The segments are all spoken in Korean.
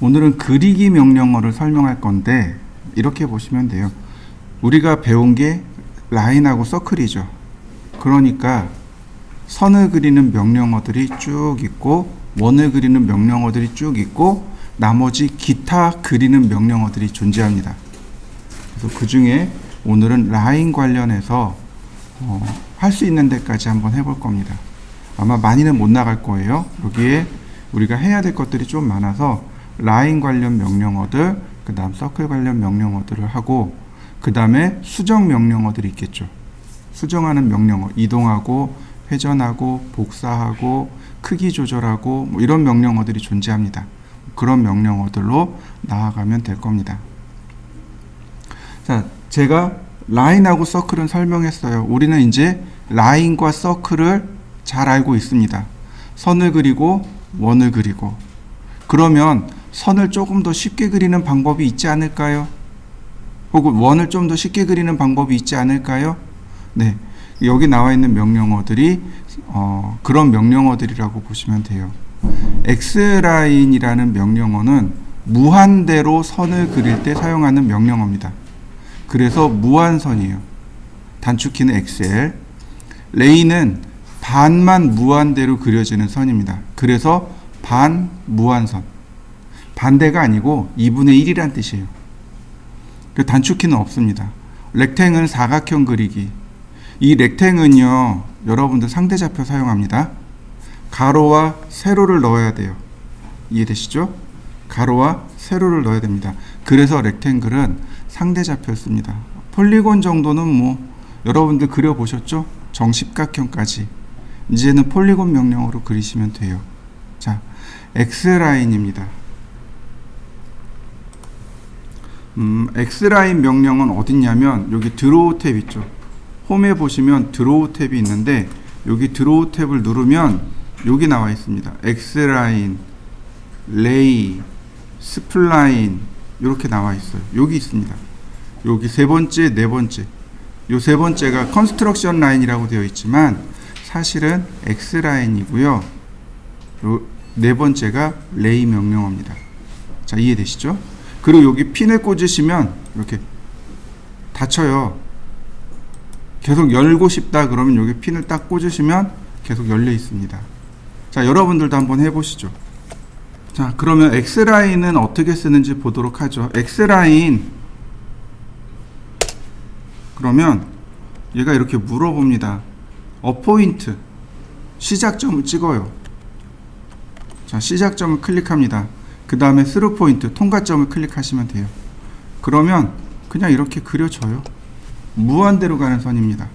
오늘은 그리기 명령어를 설명할 건데 이렇게 보시면 돼요. 우리가 배운 게 라인하고 서클이죠. 그러니까 선을 그리는 명령어들이 쭉 있고 원을 그리는 명령어들이 쭉 있고 나머지 기타 그리는 명령어들이 존재합니다. 그래서 그 중에 오늘은 라인 관련해서 할 수 있는 데까지 한번 해볼 겁니다. 아마 많이는 못 나갈 거예요. 여기에 우리가 해야 될 것들이 좀 많아서 라인 관련 명령어들, 그 다음 서클 관련 명령어들을 하고 그 다음에 수정 명령어들이 있겠죠. 수정하는 명령어, 이동하고 회전하고 복사하고 크기 조절하고 뭐 이런 명령어들이 존재합니다. 그런 명령어들로 나아가면 될 겁니다. 자, 제가 라인하고 서클은 설명했어요. 우리는 이제 라인과 서클을 잘 알고 있습니다. 선을 그리고 원을 그리고 그러면 선을 조금 더 쉽게 그리는 방법이 있지 않을까요? 혹은 원을 좀 더 쉽게 그리는 방법이 있지 않을까요? 네, 여기 나와 있는 명령어들이 그런 명령어들이라고 보시면 돼요. X라인이라는 명령어는 무한대로 선을 그릴 때 사용하는 명령어입니다. 그래서 무한선이에요. 단축키는 XL. 레인은 반만 무한대로 그려지는 선입니다. 그래서 반무한선. 반대가 아니고 2분의 1이란 뜻이에요. 단축키는 없습니다. 렉탱은 사각형 그리기. 이 렉탱은요, 여러분들 상대좌표 사용합니다. 가로와 세로를 넣어야 돼요. 이해되시죠? 가로와 세로를 넣어야 됩니다. 그래서 렉탱글은 상대좌표를 씁니다. 폴리곤 정도는 뭐 여러분들 그려보셨죠? 정십각형까지. 이제는 폴리곤 명령어로 그리시면 돼요. 자, X라인입니다. X라인 명령은 어딨냐면 여기 드로우 탭 있죠. 홈에 보시면 드로우 탭이 있는데 여기 드로우 탭을 누르면 여기 나와 있습니다. X라인, 레이, 스플라인 이렇게 나와 있어요. 여기 있습니다. 여기 세 번째, 네 번째. 요 세 번째가 컨스트럭션 라인이라고 되어 있지만 사실은 X라인이고요. 요 네 번째가 레이 명령어입니다. 자, 이해되시죠? 그리고 여기 핀을 꽂으시면 이렇게 닫혀요. 계속 열고 싶다 그러면 여기 핀을 딱 꽂으시면 계속 열려 있습니다. 자, 여러분들도 한번 해보시죠. 자, 그러면 X라인은 어떻게 쓰는지 보도록 하죠. X라인 그러면 얘가 이렇게 물어봅니다. 어포인트 시작점을 찍어요. 자, 시작점을 클릭합니다. 그 다음에 스루 포인트 통과점을 클릭하시면 돼요. 그러면 그냥 이렇게 그려져요. 무한대로 가는 선입니다.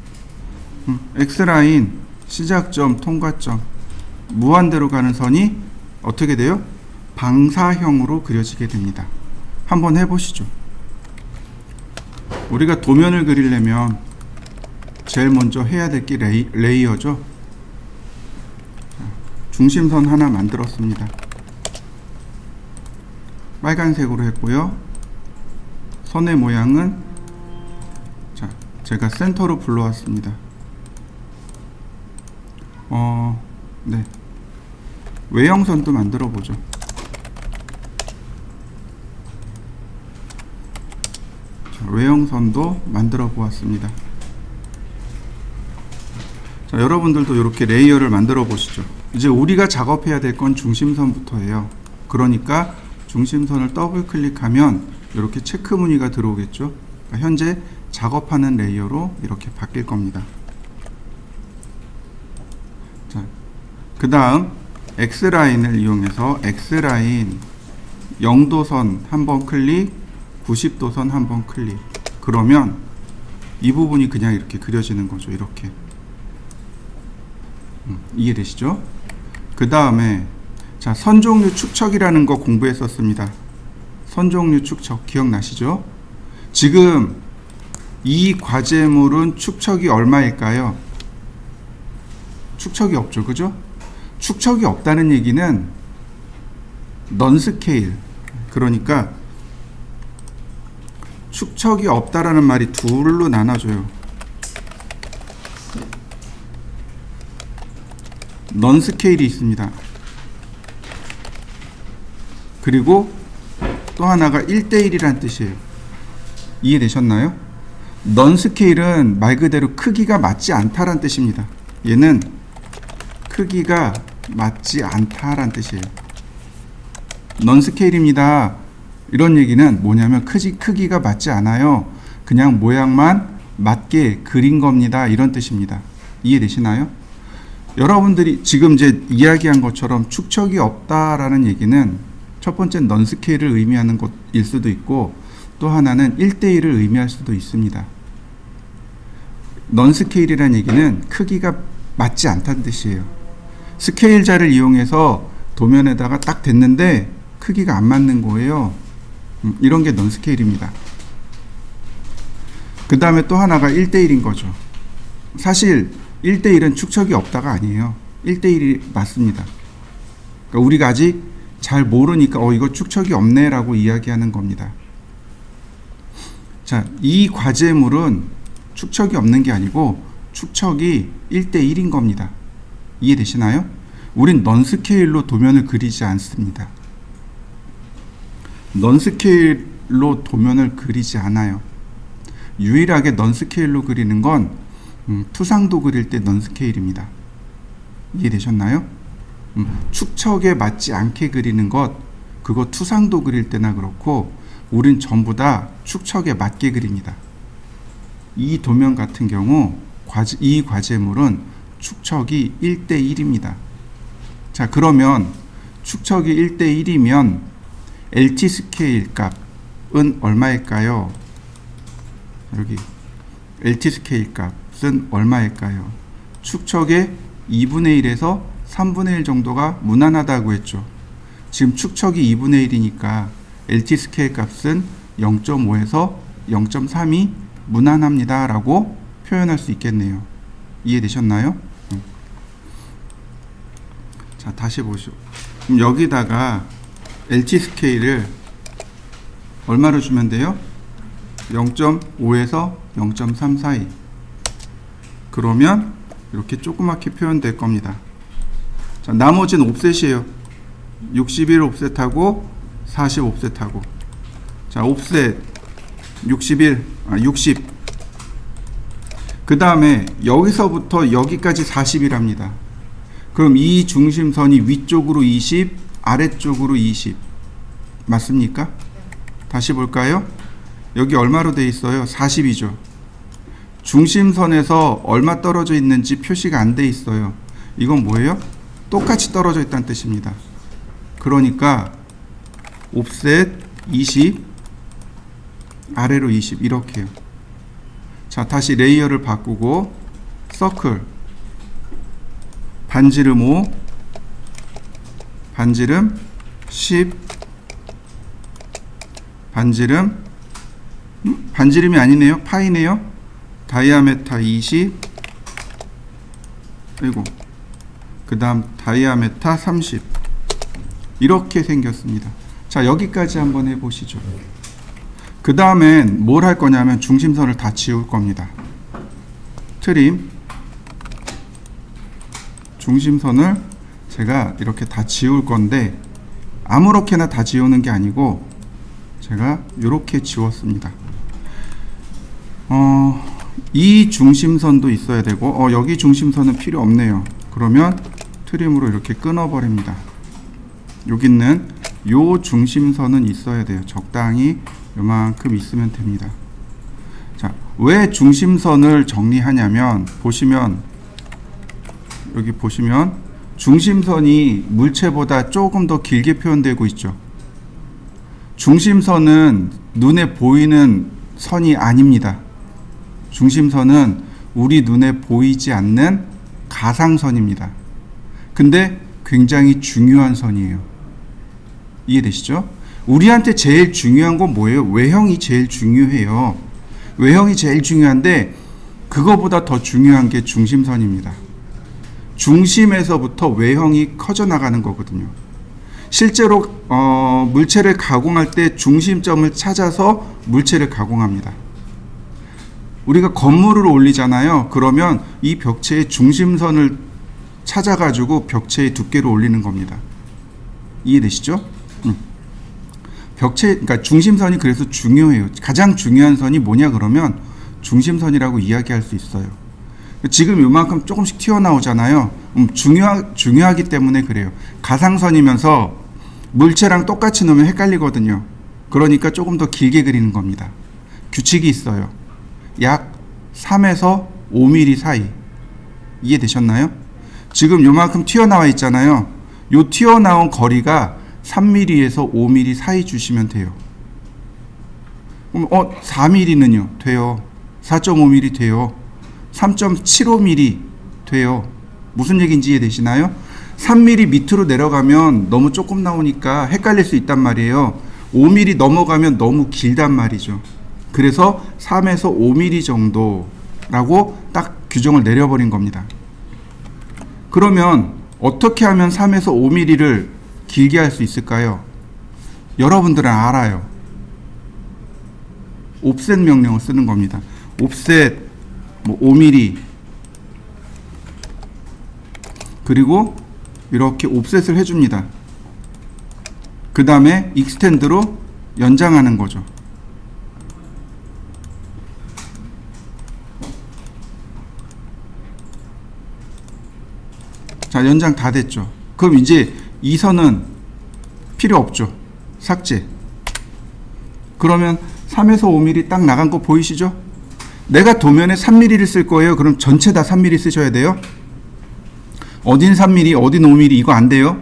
X라인 시작점 통과점 무한대로 가는 선이 어떻게 돼요? 방사형으로 그려지게 됩니다. 한번 해보시죠. 우리가 도면을 그리려면 제일 먼저 해야 될 게 레이어죠. 중심선 하나 만들었습니다. 빨간색으로 했고요. 선의 모양은 자, 제가 센터로 불러왔습니다. 네. 외형선도 만들어 보죠. 외형선도 만들어 보았습니다. 자, 여러분들도 이렇게 레이어를 만들어 보시죠. 이제 우리가 작업해야 될 건 중심선부터예요. 그러니까 중심선을 더블 클릭하면 이렇게 체크 무늬가 들어오겠죠. 그러니까 현재 작업하는 레이어로 이렇게 바뀔 겁니다. 자, 그 다음 X라인을 이용해서 X라인 0도선 한번 클릭, 90도선 한번 클릭. 그러면 이 부분이 그냥 이렇게 그려지는 거죠. 이렇게. 이해되시죠? 그 다음에 자, 선종류 축척이라는 거 공부했었습니다. 선종류 축척 기억나시죠? 지금 이 과제물은 축척이 얼마일까요? 축척이 없죠. 그죠? 축척이 없다는 얘기는 넌 스케일. 그러니까 축척이 없다라는 말이 둘로 나눠져요. 넌 스케일이 있습니다. 그리고 또 하나가 1대1이란 뜻이에요. 이해되셨나요? 넌 스케일은 말 그대로 크기가 맞지 않다란 뜻입니다. 얘는 크기가 맞지 않다란 뜻이에요. 넌 스케일입니다. 이런 얘기는 뭐냐면 크기가 맞지 않아요. 그냥 모양만 맞게 그린 겁니다. 이런 뜻입니다. 이해되시나요? 여러분들이 지금 이제 이야기한 것처럼 축척이 없다라는 얘기는 첫 번째 넌 스케일을 의미하는 것일 수도 있고 또 하나는 1대1을 의미할 수도 있습니다. 넌 스케일이라는 얘기는 크기가 맞지 않다는 뜻이에요. 스케일자를 이용해서 도면에다가 딱 댔는데 크기가 안 맞는 거예요. 이런 게 넌 스케일입니다. 그 다음에 또 하나가 1대1인 거죠. 사실 1대1은 축척이 없다가 아니에요. 1대1이 맞습니다. 그러니까 우리가 아직 잘 모르니까 이거 축척이 없네 라고 이야기하는 겁니다. 자, 이 과제물은 축척이 없는 게 아니고 축척이 1대1인 겁니다. 이해되시나요? 우린 넌 스케일로 도면을 그리지 않습니다. 넌 스케일로 도면을 그리지 않아요. 유일하게 넌 스케일로 그리는 건 투상도 그릴 때 넌 스케일입니다. 이해되셨나요? 축척에 맞지 않게 그리는 것, 그거 투상도 그릴 때나 그렇고 우린 전부 다 축척에 맞게 그립니다. 이 도면 같은 경우 이 과제물은 축척이 1대1입니다. 자, 그러면 축척이 1대1이면 LT 스케일 값은 얼마일까요? 여기 LT 스케일 값은 얼마일까요? 축척의 2분의 1에서 3분의 1 정도가 무난하다고 했죠. 지금 축척이 2분의 1이니까 LT 스케일 값은 0.5에서 0.3이 무난합니다 라고 표현할 수 있겠네요. 이해되셨나요? 자, 다시 보시오. 그럼 여기다가 LT 스케일을 얼마로 주면 돼요? 0.5에서 0.3 사이. 그러면 이렇게 조그맣게 표현될 겁니다. 자, 나머지는 옵셋이에요. 61 옵셋하고 40 옵셋하고. 자, 옵셋 60. 그 다음에 여기서부터 여기까지 40이랍니다. 그럼 이 중심선이 위쪽으로 20, 아래쪽으로 20. 맞습니까? 다시 볼까요? 여기 얼마로 돼 있어요? 40이죠. 중심선에서 얼마 떨어져 있는지 표시가 안 돼 있어요. 이건 뭐예요? 똑같이 떨어져 있다는 뜻입니다. 그러니까 옵셋 20, 아래로 20 이렇게요. 자, 다시 레이어를 바꾸고 서클 반지름 5, 반지름 10, 반지름이 아니네요. 파이네요. 다이아메타 20, 그리고 그 다음 다이아메타 30 이렇게 생겼습니다. 자, 여기까지 한번 해보시죠. 그 다음엔 뭘 할 거냐면 중심선을 다 지울 겁니다. 트림 중심선을 제가 이렇게 다 지울 건데 아무렇게나 다 지우는 게 아니고 제가 이렇게 지웠습니다. 이 중심선도 있어야 되고 여기 중심선은 필요 없네요. 그러면 트림으로 이렇게 끊어버립니다. 여기 있는 요 중심선은 있어야 돼요. 적당히 요만큼 있으면 됩니다. 자, 왜 중심선을 정리하냐면 여기 보시면 중심선이 물체보다 조금 더 길게 표현되고 있죠. 중심선은 눈에 보이는 선이 아닙니다. 중심선은 우리 눈에 보이지 않는 가상선입니다. 근데 굉장히 중요한 선이에요. 이해되시죠? 우리한테 제일 중요한 건 뭐예요? 외형이 제일 중요해요. 외형이 제일 중요한데 그거보다 더 중요한 게 중심선입니다. 중심에서부터 외형이 커져 나가는 거거든요. 실제로 물체를 가공할 때 중심점을 찾아서 물체를 가공합니다. 우리가 건물을 올리잖아요. 그러면 이 벽체의 중심선을 찾아가지고 벽체의 두께를 올리는 겁니다. 이해되시죠? 그러니까 중심선이 그래서 중요해요. 가장 중요한 선이 뭐냐 그러면 중심선이라고 이야기할 수 있어요. 지금 요만큼 조금씩 튀어나오잖아요. 중요하기 때문에 그래요. 가상선이면서 물체랑 똑같이 놓으면 헷갈리거든요. 그러니까 조금 더 길게 그리는 겁니다. 규칙이 있어요. 약 3에서 5mm 사이. 이해되셨나요? 지금 요만큼 튀어나와 있잖아요. 요 튀어나온 거리가 3mm에서 5mm 사이 주시면 돼요. 그럼 4mm는요? 돼요. 4.5mm 돼요. 3.75mm 돼요. 무슨 얘기인지 이해되시나요? 3mm 밑으로 내려가면 너무 조금 나오니까 헷갈릴 수 있단 말이에요. 5mm 넘어가면 너무 길단 말이죠. 그래서 3에서 5mm 정도라고 딱 규정을 내려버린 겁니다. 그러면 어떻게 하면 3에서 5mm를 길게 할 수 있을까요? 여러분들은 알아요. 옵셋 명령을 쓰는 겁니다. 옵셋 5mm 그리고 이렇게 옵셋을 해줍니다. 그 다음에 익스텐드로 연장하는 거죠. 자, 연장 다 됐죠. 그럼 이제 이 선은 필요 없죠. 삭제. 그러면 3에서 5mm 딱 나간 거 보이시죠? 내가 도면에 3mm를 쓸 거예요. 그럼 전체 다 3mm 쓰셔야 돼요. 어딘 3mm, 어딘 5mm 이거 안 돼요.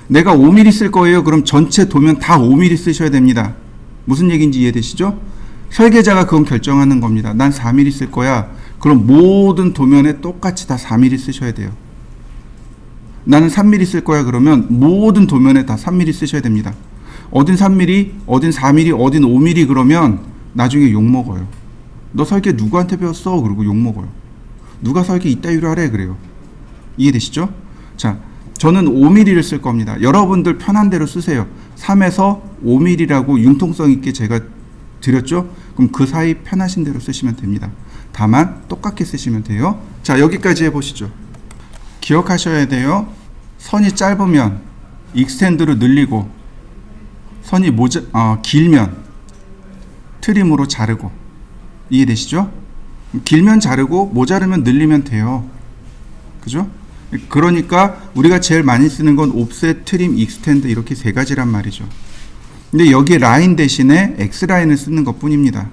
내가 5mm 쓸 거예요. 그럼 전체 도면 다 5mm 쓰셔야 됩니다. 무슨 얘기인지 이해되시죠? 설계자가 그건 결정하는 겁니다. 난 4mm 쓸 거야. 그럼 모든 도면에 똑같이 다 4mm 쓰셔야 돼요. 나는 3mm 쓸 거야. 그러면 모든 도면에 다 3mm 쓰셔야 됩니다. 어딘 3mm, 어딘 4mm, 어딘 5mm 그러면 나중에 욕먹어요. 너 설계 누구한테 배웠어? 그러고 욕먹어요. 누가 설계 이따위로 하래? 그래요. 이해되시죠? 자, 저는 5mm를 쓸 겁니다. 여러분들 편한 대로 쓰세요. 3에서 5mm라고 융통성 있게 제가 드렸죠? 그럼 그 사이 편하신 대로 쓰시면 됩니다. 다만 똑같게 쓰시면 돼요. 자, 여기까지 해보시죠. 기억하셔야 돼요. 선이 짧으면 익스텐드로 늘리고 선이 길면 트림으로 자르고. 이해되시죠? 길면 자르고 모자르면 늘리면 돼요. 그죠? 그러니까 우리가 제일 많이 쓰는 건 옵셋, 트림, 익스텐드 이렇게 세 가지란 말이죠. 근데 여기에 라인 대신에 X라인을 쓰는 것 뿐입니다.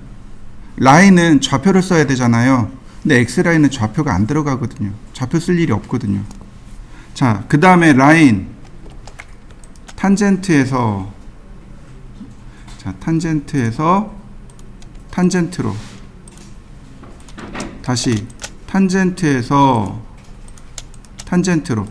라인은 좌표를 써야 되잖아요. 근데 X라인은 좌표가 안 들어가거든요. 좌표 쓸 일이 없거든요. 자, 그 다음에 라인 탄젠트에서 탄젠트로 다시 탄젠트에서 탄젠트로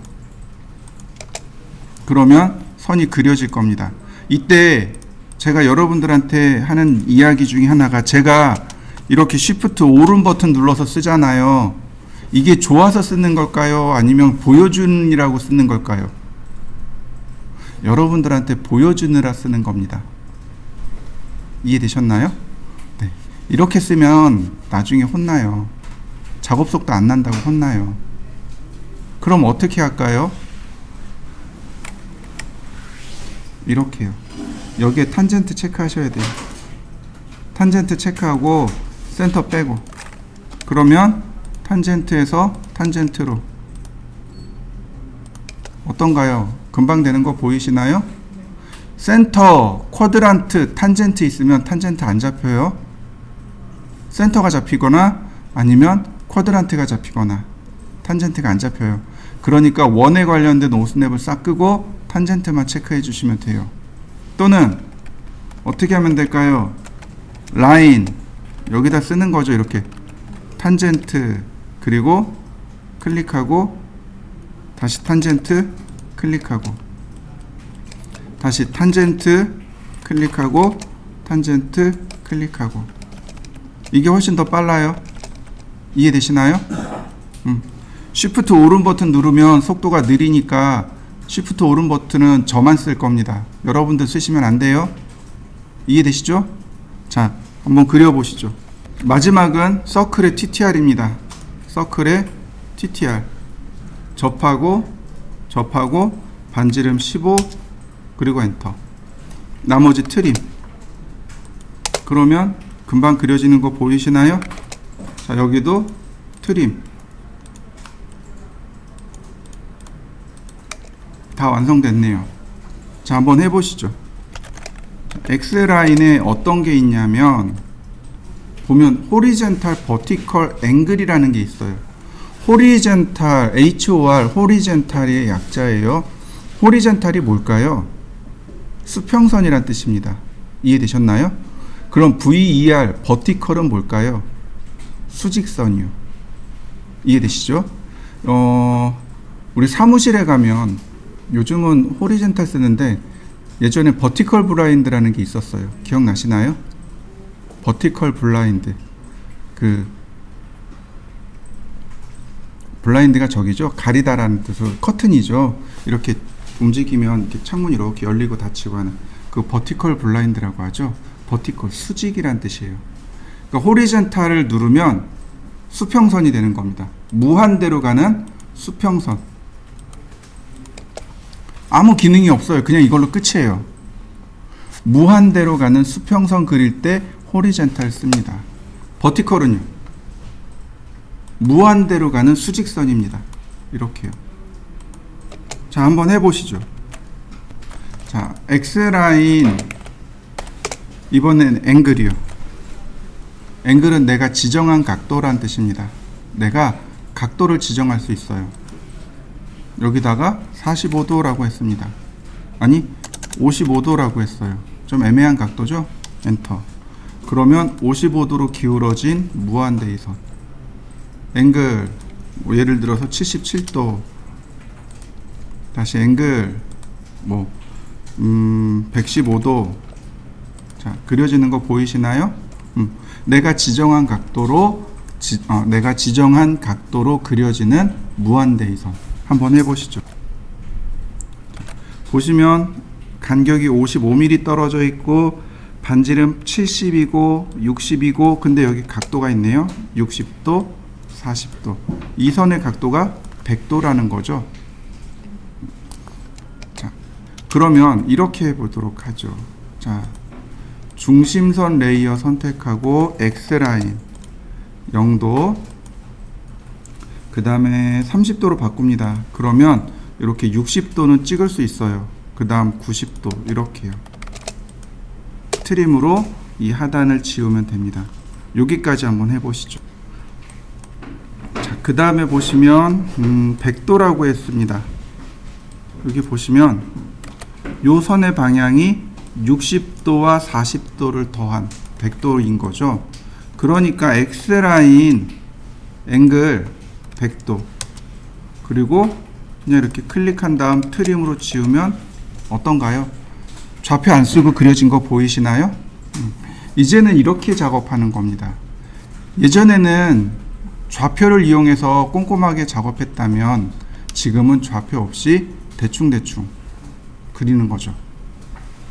그러면 선이 그려질 겁니다. 이때 제가 여러분들한테 하는 이야기 중에 하나가 제가 이렇게 쉬프트 오른 버튼 눌러서 쓰잖아요. 이게 좋아서 쓰는 걸까요? 아니면 보여주느라고 쓰는 걸까요? 여러분들한테 보여주느라 쓰는 겁니다. 이해되셨나요? 네. 이렇게 쓰면 나중에 혼나요. 작업 속도 안 난다고 혼나요. 그럼 어떻게 할까요? 이렇게요. 여기에 탄젠트 체크하셔야 돼요. 탄젠트 체크하고 센터 빼고 그러면 탄젠트에서 탄젠트로 어떤가요? 금방 되는 거 보이시나요? 센터, 쿼드란트, 탄젠트 있으면 탄젠트 안 잡혀요. 센터가 잡히거나 아니면 쿼드란트가 잡히거나 탄젠트가 안 잡혀요. 그러니까 원에 관련된 오스냅을 싹 끄고 탄젠트만 체크해 주시면 돼요. 또는 어떻게 하면 될까요? 라인 여기다 쓰는 거죠. 이렇게 탄젠트 그리고 클릭하고 다시 탄젠트 클릭하고 다시 탄젠트 클릭하고 탄젠트 클릭하고 이게 훨씬 더 빨라요. 이해되시나요? 쉬프트 오른 버튼 누르면 속도가 느리니까 쉬프트 오른 버튼은 저만 쓸 겁니다. 여러분들 쓰시면 안 돼요. 이해되시죠? 자, 한번 그려보시죠. 마지막은 서클의 TTR입니다. 서클의 TTR 접하고 반지름 15 그리고 엔터. 나머지 트림. 그러면 금방 그려지는 거 보이시나요? 자, 여기도 트림. 다 완성됐네요. 자, 한번 해보시죠. X라인에 어떤 게 있냐면 보면 호리젠탈 버티컬 앵글이라는 게 있어요. 호리젠탈, HOR, 호리젠탈의 약자예요. 호리젠탈이 뭘까요? 수평선이란 뜻입니다. 이해되셨나요? 그럼 VER, 버티컬은 뭘까요? 수직선이요. 이해되시죠? 우리 사무실에 가면 요즘은 호리젠탈 쓰는데 예전에 버티컬 블라인드라는 게 있었어요. 기억나시나요? 버티컬 블라인드. 그 블라인드가 저기죠. 가리다라는 뜻으로 커튼이죠. 이렇게 움직이면 이렇게 창문이 이렇게 열리고 닫히고 하는 그 버티컬 블라인드라고 하죠. 버티컬 수직이란 뜻이에요. 그러니까 호리젠탈을 누르면 수평선이 되는 겁니다. 무한대로 가는 수평선. 아무 기능이 없어요. 그냥 이걸로 끝이에요. 무한대로 가는 수평선 그릴 때 호리젠탈 씁니다. 버티컬은요, 무한대로 가는 수직선입니다. 이렇게요. 자, 한번 해보시죠. 자, X라인, 이번엔 앵글이요. 앵글은 내가 지정한 각도란 뜻입니다. 내가 각도를 지정할 수 있어요. 여기다가 45도라고 했습니다. 아니, 55도라고 했어요. 좀 애매한 각도죠? 엔터. 그러면 55도로 기울어진 무한대이선. 앵글, 뭐 예를 들어서 77도. 다시 앵글, 115도. 자, 그려지는 거 보이시나요? 내가 지정한 각도로, 내가 지정한 각도로 그려지는 무한대이선. 한번 해보시죠. 보시면 간격이 55mm 떨어져 있고 반지름 70이고 60이고 근데 여기 각도가 있네요. 60도, 40도. 이 선의 각도가 100도라는 거죠. 자, 그러면 이렇게 해보도록 하죠. 자, 중심선 레이어 선택하고 X라인 0도, 그 다음에 30도로 바꿉니다. 그러면 이렇게 60도는 찍을 수 있어요. 그 다음 90도 이렇게요. 트림으로 이 하단을 지우면 됩니다. 여기까지 한번 해보시죠. 자, 그 다음에 보시면 100도라고 했습니다. 여기 보시면 요 선의 방향이 60도와 40도를 더한 100도인 거죠. 그러니까 X라인 앵글 100도, 그리고 그냥 이렇게 클릭한 다음 트림으로 지우면 어떤가요? 좌표 안 쓰고 그려진 거 보이시나요? 이제는 이렇게 작업하는 겁니다. 예전에는 좌표를 이용해서 꼼꼼하게 작업했다면 지금은 좌표 없이 대충대충 그리는 거죠.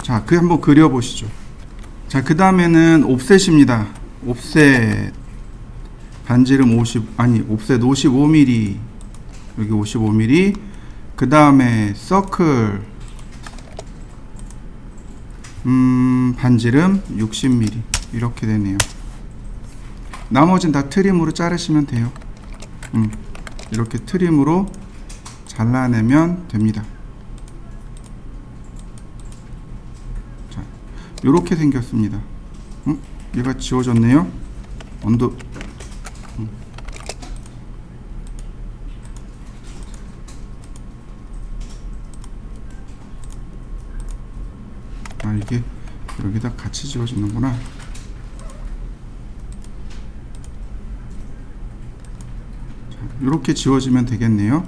자, 그 한번 그려보시죠. 자, 그 다음에는 옵셋입니다. 옵셋 반지름 옵셋 55mm, 여기 55mm. 그 다음에 서클 반지름 60mm 이렇게 되네요. 나머지는 다 트림으로 자르시면 돼요. 이렇게 트림으로 잘라내면 됩니다. 자, 이렇게 생겼습니다. 얘가 지워졌네요. 언더. 이게 여기다 같이 지워지는구나. 자, 이렇게 지워지면 되겠네요.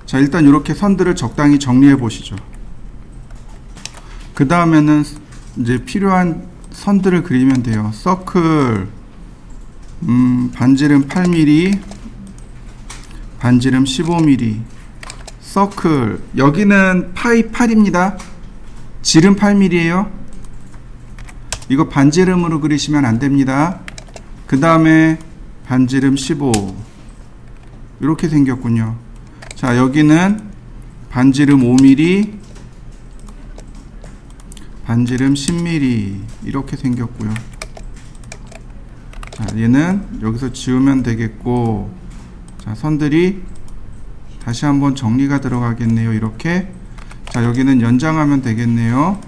자, 일단 이렇게 선들을 적당히 정리해 보시죠. 그 다음에는 이제 필요한 선들을 그리면 돼요. 서클 반지름 8mm, 반지름 15mm. 서클, 여기는 파이 8입니다. 지름 8mm예요. 이거 반지름으로 그리시면 안 됩니다. 그 다음에 반지름 15. 이렇게 생겼군요. 자, 여기는 반지름 5mm, 반지름 10mm 이렇게 생겼고요. 자, 얘는 여기서 지우면 되겠고, 자, 선들이 다시 한번 정리가 들어가겠네요. 이렇게. 자, 여기는 연장하면 되겠네요.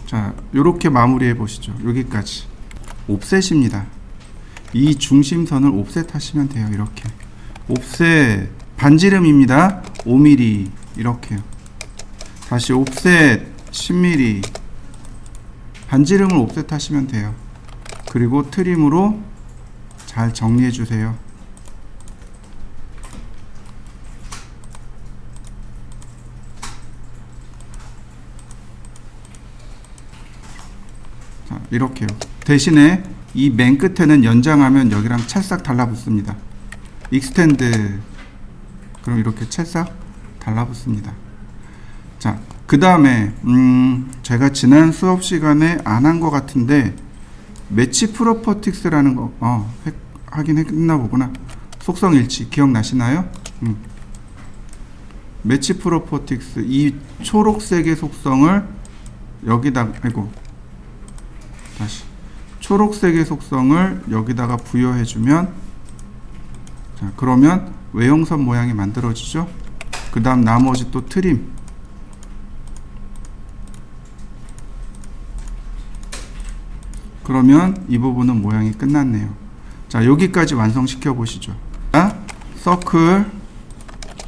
자, 요렇게 마무리해 보시죠. 여기까지. 옵셋입니다. 이 중심선을 옵셋 하시면 돼요. 이렇게. 옵셋. 반지름입니다. 5mm. 이렇게요. 다시 옵셋 10mm. 반지름을 옵셋 하시면 돼요. 그리고 트림으로 잘 정리해 주세요. 자, 이렇게요. 대신에 이 맨 끝에는 연장하면 여기랑 찰싹 달라붙습니다. 익스텐드. 그럼 이렇게 찰싹 달라붙습니다. 자, 그 다음에 제가 지난 수업 시간에 안 한 것 같은데, 매치 프로퍼틱스라는 거 하긴 했나 보구나. 속성 일치 기억나시나요? 매치 프로퍼틱스, 이 초록색의 속성을 여기다가, 다시 초록색의 속성을 여기다가 부여해주면, 자, 그러면 외형선 모양이 만들어지죠. 그 다음 나머지 또 트림, 그러면 이 부분은 모양이 끝났네요. 자, 여기까지 완성시켜 보시죠. 자, 서클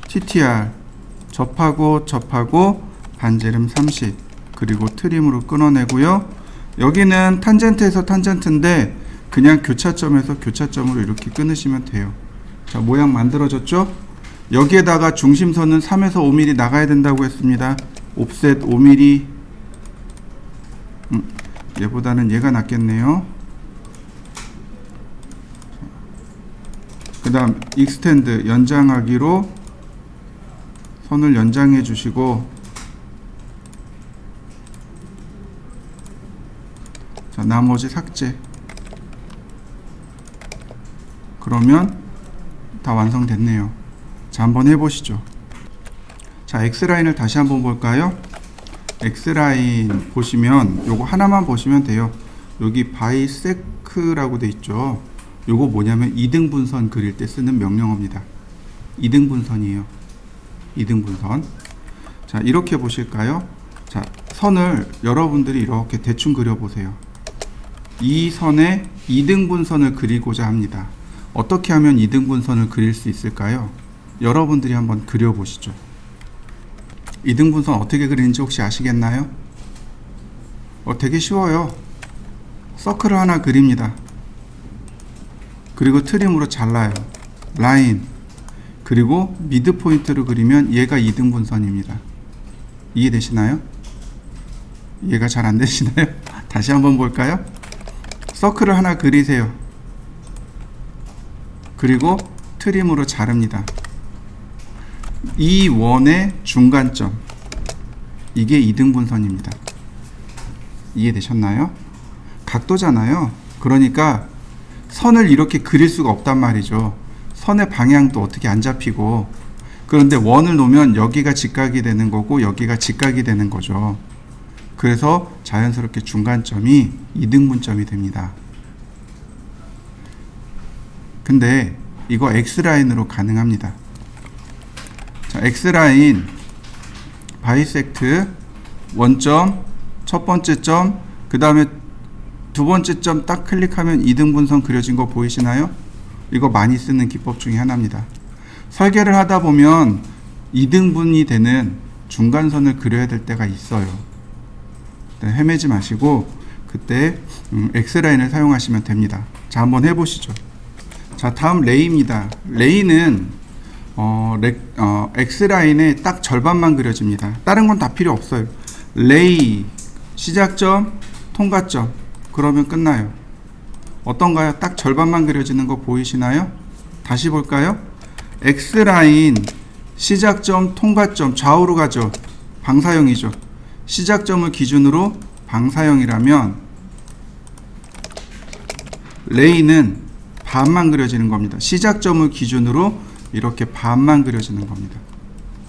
TTR 접하고 반지름 30, 그리고 트림으로 끊어내고요. 여기는 탄젠트에서 탄젠트인데 그냥 교차점에서 교차점으로 이렇게 끊으시면 돼요. 자, 모양 만들어졌죠? 여기에다가 중심선은 3에서 5mm 나가야 된다고 했습니다. 옵셋 5mm. 얘보다는 얘가 낫겠네요. 그 다음 익스텐드, 연장하기로 선을 연장해 주시고, 자, 나머지 삭제. 그러면 다 완성됐네요. 자, 한번 해보시죠. 자, X라인을 다시 한번 볼까요? X라인 보시면 요거 하나만 보시면 돼요. 여기 바이세크라고 돼 있죠. 요거 뭐냐면 2등분선 그릴 때 쓰는 명령어입니다. 2등분선이에요. 2등분선. 자, 이렇게 보실까요? 자, 선을 여러분들이 이렇게 대충 그려보세요. 이 선에 2등분선을 그리고자 합니다. 어떻게 하면 2등분선을 그릴 수 있을까요? 여러분들이 한번 그려보시죠. 2등분선 어떻게 그리는지 혹시 아시겠나요? 되게 쉬워요. 서클을 하나 그립니다. 그리고 트림으로 잘라요. 라인. 그리고 미드 포인트를 그리면 얘가 2등분선입니다. 이해되시나요? 이해가 잘 안 되시나요? 다시 한번 볼까요? 서클을 하나 그리세요. 그리고 트림으로 자릅니다. 이 원의 중간점, 이게 2등분선입니다. 이해되셨나요? 각도잖아요. 그러니까 선을 이렇게 그릴 수가 없단 말이죠. 선의 방향도 어떻게 안 잡히고. 그런데 원을 놓으면 여기가 직각이 되는 거고 여기가 직각이 되는 거죠. 그래서 자연스럽게 중간점이 2등분점이 됩니다. 근데 이거 X라인으로 가능합니다. 자, X라인 바이섹트 원점, 첫 번째 점, 그 다음에 두 번째 점 딱 클릭하면 2등분선 그려진 거 보이시나요? 이거 많이 쓰는 기법 중에 하나입니다. 설계를 하다 보면 2등분이 되는 중간선을 그려야 될 때가 있어요. 헤매지 마시고 그때 X라인을 사용하시면 됩니다. 자, 한번 해보시죠. 자, 다음 레이입니다. 레이는 X라인의 딱 절반만 그려집니다. 다른 건 다 필요 없어요. 레이, 시작점, 통과점, 그러면 끝나요. 어떤가요? 딱 절반만 그려지는 거 보이시나요? 다시 볼까요? X라인, 시작점, 통과점, 좌우로 가죠. 방사형이죠. 시작점을 기준으로 방사형이라면 레이는 반만 그려지는 겁니다. 시작점을 기준으로 이렇게 반만 그려지는 겁니다.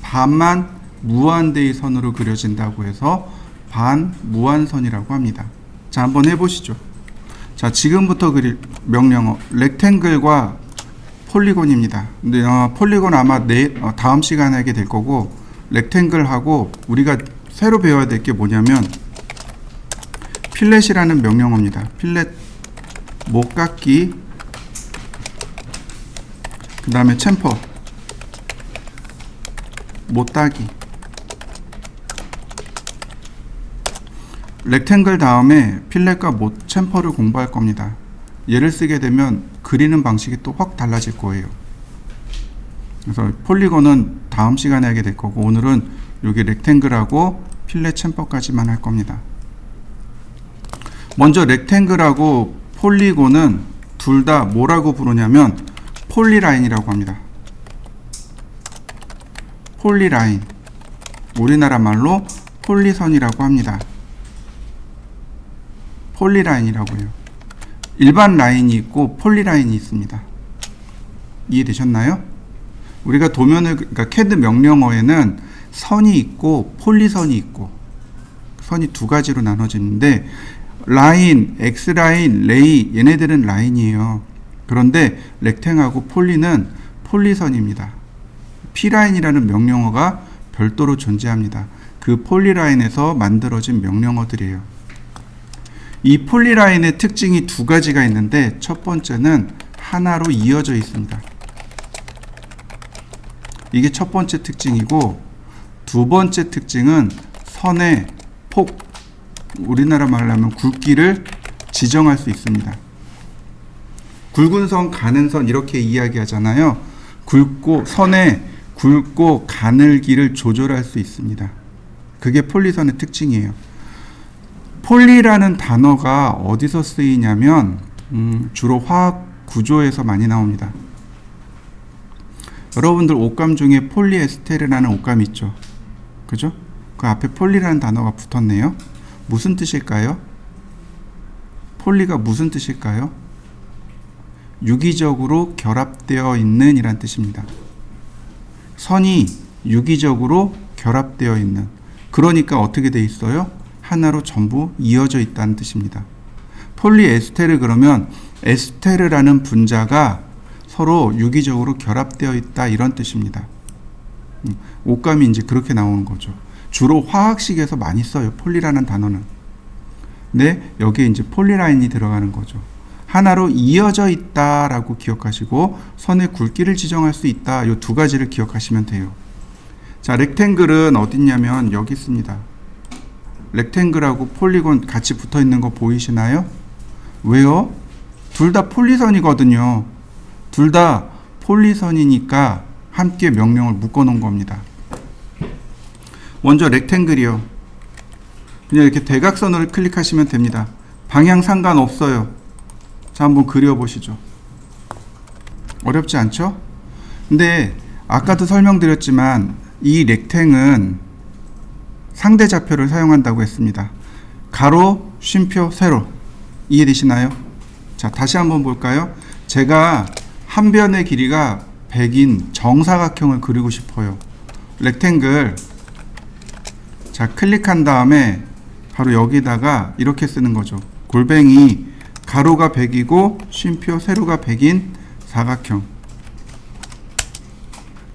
반만 무한대의 선으로 그려진다고 해서 반무한선이라고 합니다. 자, 한번 해보시죠. 자, 지금부터 그릴 명령어 렉탱글과 폴리곤입니다. 근데 폴리곤 아마 다음 시간에 하게 될 거고, 렉탱글하고 우리가 새로 배워야 될 게 뭐냐면 필렛이라는 명령어입니다. 필렛 못 깎기, 그 다음에 챔퍼 못 따기. 렉탱글 다음에 필렛과 못 챔퍼를 공부할 겁니다. 얘를 쓰게 되면 그리는 방식이 또 확 달라질 거예요. 그래서 폴리곤은 다음 시간에 하게 될 거고, 오늘은 여기 렉탱글하고 필렛 챔퍼까지만 할 겁니다. 먼저 렉탱글하고 폴리곤은 둘 다 뭐라고 부르냐면 폴리라인이라고 합니다. 폴리라인, 우리나라 말로 폴리선이라고 합니다. 폴리라인이라고 해요. 일반 라인이 있고 폴리라인이 있습니다. 이해되셨나요? 우리가 도면을, 그러니까 CAD 명령어에는 선이 있고 폴리선이 있고, 선이 두 가지로 나눠지는데, 라인, X라인, 레이, 얘네들은 라인이에요. 그런데 렉탱하고 폴리는 폴리선입니다. P라인이라는 명령어가 별도로 존재합니다. 그 폴리라인에서 만들어진 명령어들이에요. 이 폴리라인의 특징이 두 가지가 있는데, 첫 번째는 하나로 이어져 있습니다. 이게 첫 번째 특징이고, 두 번째 특징은 선의 폭, 우리나라 말로 하면 굵기를 지정할 수 있습니다. 굵은 선, 가는 선 이렇게 이야기하잖아요. 선의 굵고 가늘기를 조절할 수 있습니다. 그게 폴리선의 특징이에요. 폴리라는 단어가 어디서 쓰이냐면 주로 화학 구조에서 많이 나옵니다. 여러분들 옷감 중에 폴리에스테르라는 옷감 있죠? 그죠? 그 앞에 폴리라는 단어가 붙었네요. 무슨 뜻일까요? 폴리가 무슨 뜻일까요? 유기적으로 결합되어 있는 이란 뜻입니다. 선이 유기적으로 결합되어 있는, 그러니까 어떻게 돼 있어요? 하나로 전부 이어져 있다는 뜻입니다. 폴리에스테르, 그러면 에스테르라는 분자가 서로 유기적으로 결합되어 있다, 이런 뜻입니다. 옷감이 이제 그렇게 나오는 거죠. 주로 화학식에서 많이 써요, 폴리라는 단어는. 근데 여기에 이제 폴리라인이 들어가는 거죠. 하나로 이어져 있다라고 기억하시고, 선의 굵기를 지정할 수 있다, 이 두 가지를 기억하시면 돼요. 자, 렉탱글은 어디 있냐면 여기 있습니다. 렉탱글하고 폴리곤 같이 붙어 있는 거 보이시나요? 왜요? 둘 다 폴리선이거든요. 둘 다 폴리선이니까 함께 명령을 묶어 놓은 겁니다. 먼저 렉탱글이요. 그냥 이렇게 대각선을 클릭하시면 됩니다. 방향 상관없어요. 자, 한번 그려보시죠. 어렵지 않죠? 근데 아까도 설명드렸지만 이 렉탱은 상대 좌표를 사용한다고 했습니다. 가로, 쉼표, 세로. 이해되시나요? 자, 다시 한번 볼까요? 제가 한 변의 길이가 100인 정사각형을 그리고 싶어요. 렉탱글. 자, 클릭한 다음에 바로 여기다가 이렇게 쓰는 거죠. 골뱅이, 가로가 100이고 쉼표 세로가 100인 사각형.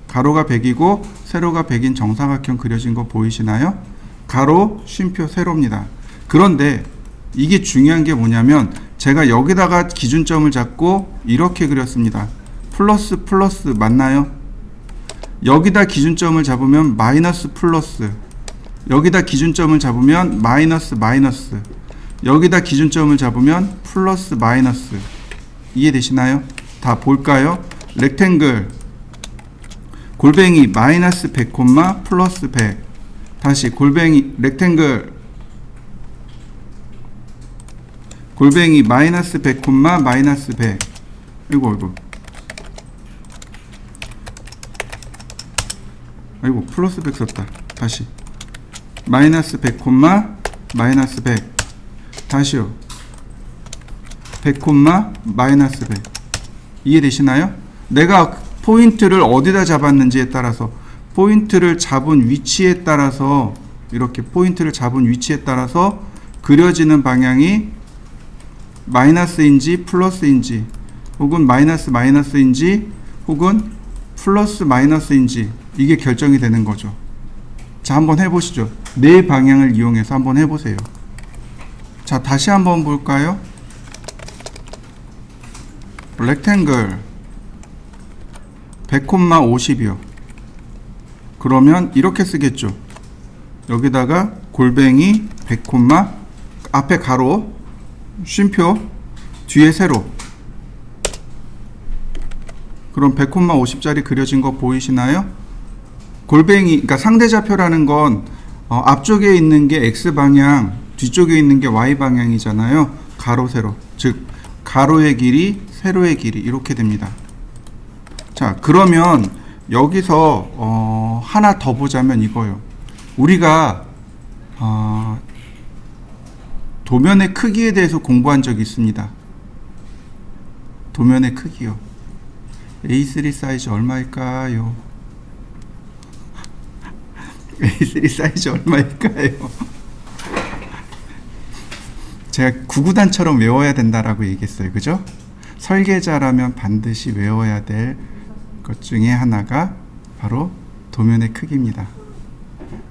가로가 100이고 세로가 100인 정사각형 그려진 거 보이시나요? 가로, 쉼표, 세로입니다. 그런데 이게 중요한 게 뭐냐면, 제가 여기다가 기준점을 잡고 이렇게 그렸습니다. 플러스 플러스 맞나요? 여기다 기준점을 잡으면 마이너스 플러스, 여기다 기준점을 잡으면 마이너스 마이너스, 여기다 기준점을 잡으면 플러스 마이너스. 이해되시나요? 다 볼까요? 렉탱글 골뱅이 마이너스 100, 플러스 100. 다시 골뱅이 렉탱글 골뱅이 마이너스 100, 마이너스 100. 아이고 플러스 100 썼다. 다시 마이너스 100, 마이너스 100. 다시요. 100, 마이너스 100. 이해되시나요? 내가 포인트를 어디다 잡았는지에 따라서, 포인트를 잡은 위치에 따라서, 이렇게 포인트를 잡은 위치에 따라서 그려지는 방향이 마이너스인지 플러스인지, 혹은 마이너스인지 혹은 플러스 마이너스인지, 이게 결정이 되는 거죠. 자, 한번 해보시죠. 네 방향을 이용해서 한번 해보세요. 자, 다시 한번 볼까요? 렉탱글 100,50이요. 그러면 이렇게 쓰겠죠. 여기다가 골뱅이 100, 앞에 가로, 쉼표, 뒤에 세로. 그럼 100,50짜리 그려진 거 보이시나요? 골뱅이, 그러니까 상대좌표라는 건 앞쪽에 있는 게 X방향, 뒤쪽에 있는 게 Y방향이잖아요. 가로, 세로. 즉 가로의 길이, 세로의 길이 이렇게 됩니다. 자, 그러면 여기서 하나 더 보자면 이거요. 우리가 도면의 크기에 대해서 공부한 적이 있습니다. 도면의 크기요. A3 사이즈 얼마일까요? A3 사이즈 얼마일까요? 제가 구구단처럼 외워야 된다라고 얘기했어요. 그죠? 설계자라면 반드시 외워야 될 것 중에 하나가 바로 도면의 크기입니다.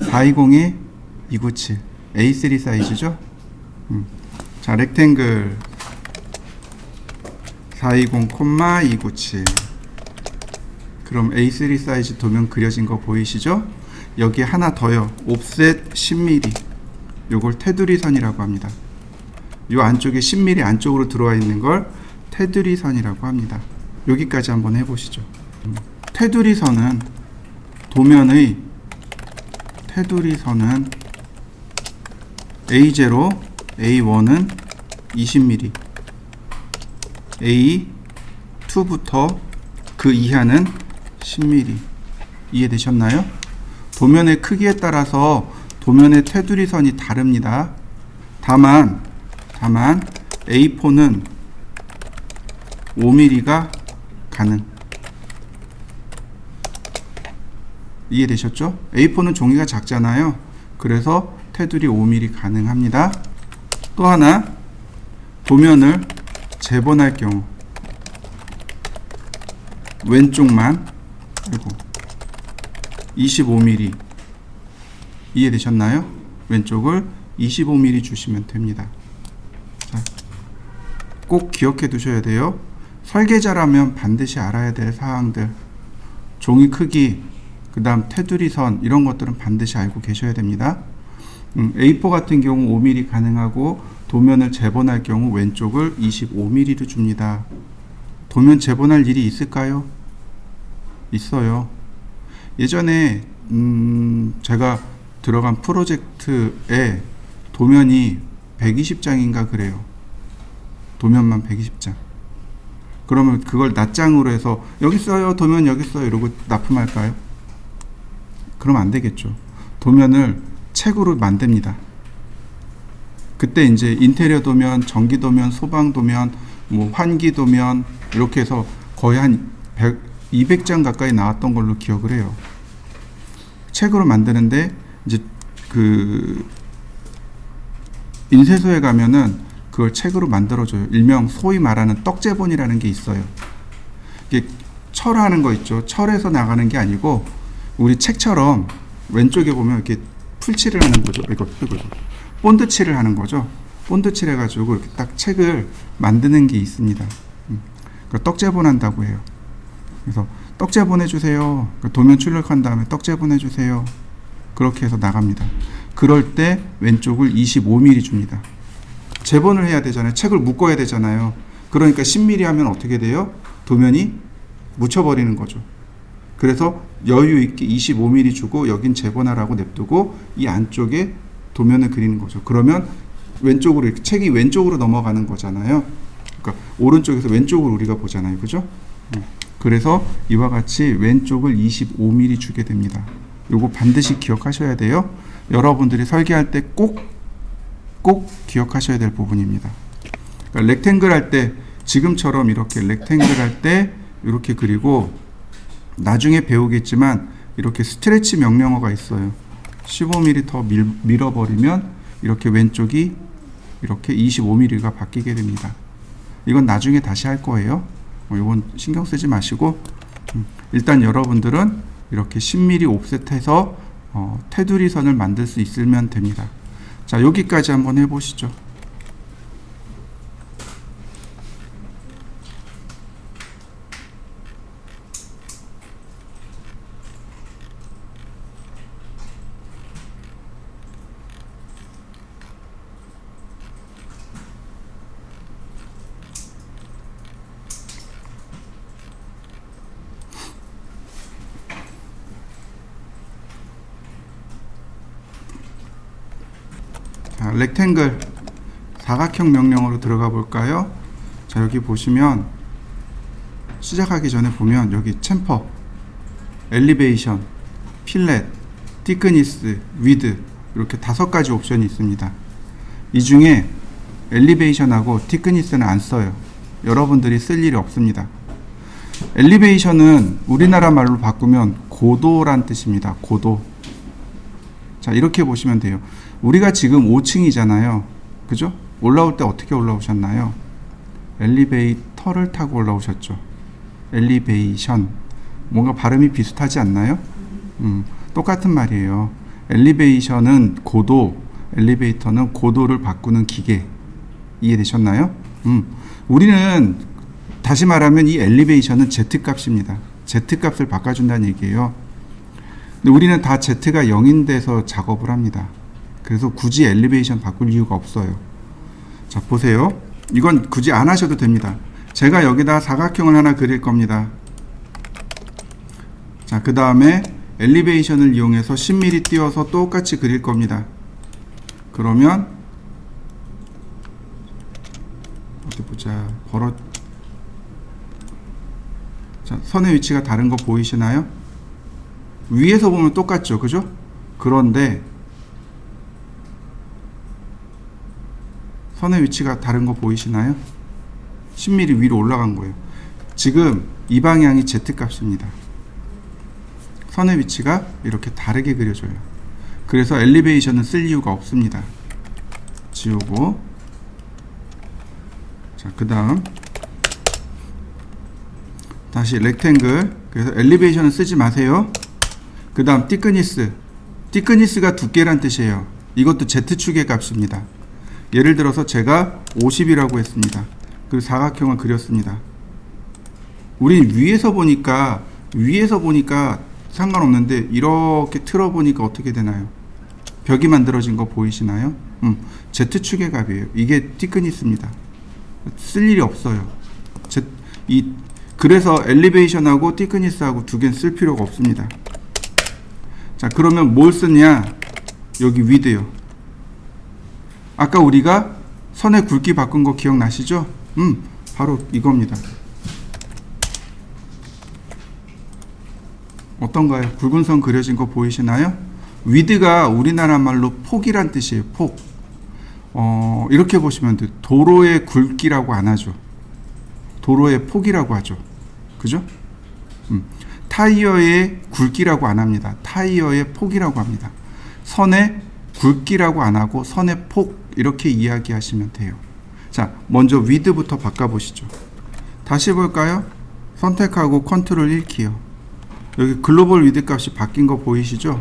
420에 297 A3 사이즈죠? 자, 렉탱글 420,297. 그럼 A3 사이즈 도면 그려진 거 보이시죠? 여기 하나 더요. 옵셋 10mm. 요걸 테두리 선이라고 합니다. 요 안쪽에 10mm 안쪽으로 들어와 있는 걸 테두리 선이라고 합니다. 여기까지 한번 해보시죠. 테두리 선은, 도면의 테두리 선은 A0, A1은 20mm, A2부터 그 이하는 10mm. 이해되셨나요? 도면의 크기에 따라서 도면의 테두리 선이 다릅니다. 다만 A4는 5mm가 가능. 이해되셨죠? A4는 종이가 작잖아요. 그래서 테두리 5mm 가능합니다. 또 하나, 도면을 재본할 경우 왼쪽만 25mm. 이해되셨나요? 왼쪽을 25mm 주시면 됩니다. 자, 꼭 기억해 두셔야 돼요. 설계자라면 반드시 알아야 될 사항들, 종이 크기, 그 다음 테두리 선, 이런 것들은 반드시 알고 계셔야 됩니다. A4 같은 경우 5mm 가능하고, 도면을 재본할 경우 왼쪽을 25mm로 줍니다. 도면 재본할 일이 있을까요? 있어요. 예전에 제가 들어간 프로젝트에 도면이 120장인가 그래요. 도면만 120장. 그러면 그걸 낱장으로 해서 여기 써요, 도면 여기 써요 이러고 납품할까요? 그러면 안 되겠죠. 도면을 책으로 만듭니다. 그때 이제 인테리어 도면, 전기 도면, 소방 도면, 뭐 환기 도면 이렇게 해서 거의 한 200장 가까이 나왔던 걸로 기억을 해요. 책으로 만드는데 이제 그 인쇄소에 가면은 그걸 책으로 만들어줘요. 일명 소위 말하는 떡제본이라는 게 있어요. 이게 철하는 거 있죠. 철에서 나가는 게 아니고 우리 책처럼 왼쪽에 보면 이렇게 풀칠을 하는 거죠. 이거 본드칠을 하는 거죠. 본드칠 해가지고 이렇게 딱 책을 만드는 게 있습니다. 떡제본 한다고 해요. 그래서 떡제본 해주세요. 도면 출력한 다음에 떡제본 해주세요. 그렇게 해서 나갑니다. 그럴 때 왼쪽을 25mm 줍니다. 제본을 해야 되잖아요. 책을 묶어야 되잖아요. 그러니까 10mm 하면 어떻게 돼요? 도면이 묻혀버리는 거죠. 그래서 여유 있게 25mm 주고 여긴 재본하라고 냅두고 이 안쪽에 도면을 그리는 거죠. 그러면 왼쪽으로 이렇게 책이 왼쪽으로 넘어가는 거잖아요. 그러니까 오른쪽에서 왼쪽으로 우리가 보잖아요. 그죠? 그래서 이와 같이 왼쪽을 25mm 주게 됩니다. 요거 반드시 기억하셔야 돼요. 여러분들이 설계할 때 꼭 기억하셔야 될 부분입니다. 그러니까 렉탱글 할 때 지금처럼 이렇게 렉탱글 할 때 이렇게 그리고 나중에 배우겠지만 이렇게 스트레치 명령어가 있어요. 15mm 더 밀어버리면 이렇게 왼쪽이 이렇게 25mm가 바뀌게 됩니다. 이건 나중에 다시 할 거예요. 이건 신경 쓰지 마시고 일단 여러분들은 이렇게 10mm 옵셋해서 테두리 선을 만들 수 있으면 됩니다. 자, 여기까지 한번 해보시죠. 자, 렉탱글 사각형 명령어로 들어가 볼까요? 자, 여기 보시면 시작하기 전에 보면 여기 챔퍼, 엘리베이션, 필렛, 티크니스, 위드 이렇게 5가지 옵션이 있습니다. 이 중에 엘리베이션하고 티크니스는 안 써요. 여러분들이 쓸 일이 없습니다. 엘리베이션은 우리나라 말로 바꾸면 고도란 뜻입니다. 고도. 자, 이렇게 보시면 돼요. 우리가 지금 5층이잖아요. 그죠? 올라올 때 어떻게 올라오셨나요? 엘리베이터를 타고 올라오셨죠. 엘리베이션. 뭔가 발음이 비슷하지 않나요? 똑같은 말이에요. 엘리베이션은 고도, 엘리베이터는 고도를 바꾸는 기계. 이해되셨나요? 우리는 다시 말하면 이 엘리베이션은 Z값입니다. Z값을 바꿔준다는 얘기예요. 근데 우리는 다 Z가 0인 데서 작업을 합니다. 그래서 굳이 엘리베이션 바꿀 이유가 없어요. 자, 보세요. 이건 굳이 안 하셔도 됩니다. 제가 여기다 사각형을 하나 그릴 겁니다. 자, 그 다음에 엘리베이션을 이용해서 10mm 띄워서 똑같이 그릴 겁니다. 그러면 어디 보자. 자, 선의 위치가 다른 거 보이시나요? 위에서 보면 똑같죠, 그죠? 그런데 선의 위치가 다른 거 보이시나요? 10mm 위로 올라간 거예요. 지금 이 방향이 Z값입니다. 선의 위치가 이렇게 다르게 그려져요. 그래서 엘리베이션은 쓸 이유가 없습니다. 지우고, 자, 그 다음 다시 렉탱글. 그래서 엘리베이션은 쓰지 마세요. 그 다음 티크니스. 티크니스가 두께란 뜻이에요. 이것도 Z축의 값입니다. 예를 들어서 제가 50이라고 했습니다. 그리고 사각형을 그렸습니다. 우린 위에서 보니까 상관없는데 이렇게 틀어보니까 어떻게 되나요? 벽이 만들어진 거 보이시나요? Z축의 값이에요. 이게 티크니스입니다. 쓸 일이 없어요. 그래서 엘리베이션하고 티크니스하고 두 개는 쓸 필요가 없습니다. 자, 그러면 뭘 쓰냐? 여기 위드요. 아까 우리가 선의 굵기 바꾼 거 기억나시죠? 바로 이겁니다. 어떤가요? 굵은 선 그려진 거 보이시나요? 위드가 우리나라 말로 폭이란 뜻이에요. 폭. 이렇게 보시면 돼요. 도로의 굵기라고 안 하죠. 도로의 폭이라고 하죠. 그죠? 타이어의 굵기라고 안 합니다. 타이어의 폭이라고 합니다. 선의 굵기라고 안 하고 선의 폭 이렇게 이야기하시면 돼요. 자, 먼저 위드부터 바꿔보시죠. 다시 볼까요? 선택하고 컨트롤 1키요. 여기 글로벌 위드 값이 바뀐 거 보이시죠?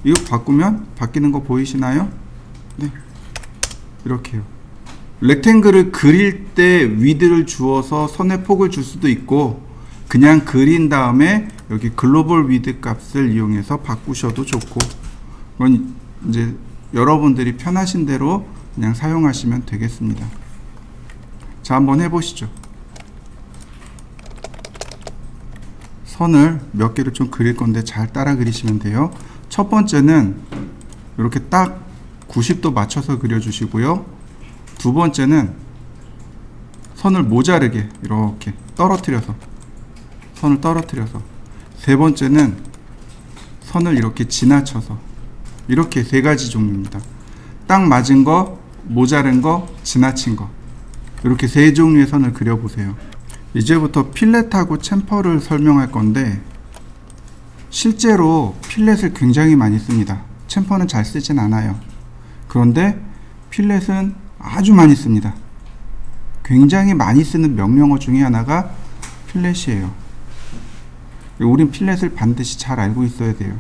이거 바꾸면 바뀌는 거 보이시나요? 네, 이렇게요. 렉탱글을 그릴 때 위드를 주어서 선의 폭을 줄 수도 있고 그냥 그린 다음에 여기 글로벌 위드 값을 이용해서 바꾸셔도 좋고, 그건 이제 여러분들이 편하신 대로 그냥 사용하시면 되겠습니다. 자, 한번 해보시죠. 선을 몇 개를 좀 그릴 건데 잘 따라 그리시면 돼요. 첫 번째는 이렇게 딱 90도 맞춰서 그려주시고요. 두 번째는 선을 모자르게 이렇게 선을 떨어뜨려서, 세 번째는 선을 이렇게 지나쳐서, 이렇게 세 가지 종류입니다. 딱 맞은 거, 모자른 거, 지나친 거, 이렇게 세 종류의 선을 그려보세요. 이제부터 필렛하고 챔퍼를 설명할 건데, 실제로 필렛을 굉장히 많이 씁니다. 챔퍼는 잘 쓰진 않아요. 그런데 필렛은 아주 많이 씁니다. 굉장히 많이 쓰는 명령어 중에 하나가 필렛이에요. 우린 필렛을 반드시 잘 알고 있어야 돼요.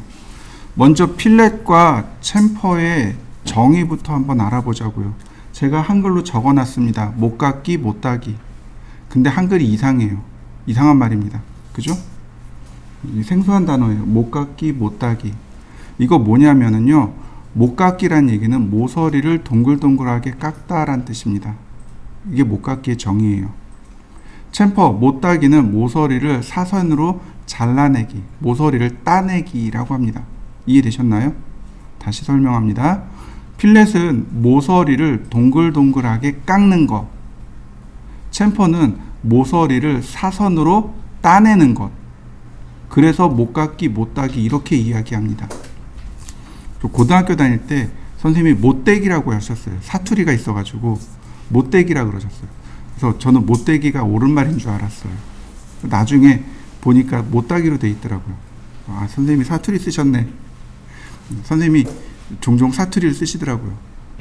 먼저 필렛과 챔퍼의 정의부터 한번 알아보자고요. 제가 한글로 적어놨습니다. 못깎기, 못따기. 근데 한글이 이상해요. 이상한 말입니다. 그죠? 생소한 단어예요. 못깎기, 못따기. 이거 뭐냐면은요, 못깎기란 얘기는 모서리를 동글동글하게 깎다란 뜻입니다. 이게 못깎기의 정의예요. 챔퍼, 못따기는 모서리를 사선으로 잘라내기, 모서리를 따내기라고 합니다. 이해되셨나요? 다시 설명합니다. 필렛은 모서리를 동글동글하게 깎는 것, 챔퍼는 모서리를 사선으로 따내는 것. 그래서 못깎기, 못따기 이렇게 이야기합니다. 고등학교 다닐 때 선생님이 못대기라고 하셨어요. 사투리가 있어가지고 못대기라고 그러셨어요. 그래서 저는 못대기가 옳은 말인 줄 알았어요. 나중에 보니까 못따기로 돼 있더라고요. 아, 선생님이 사투리 쓰셨네. 선생님이 종종 사투리를 쓰시더라고요.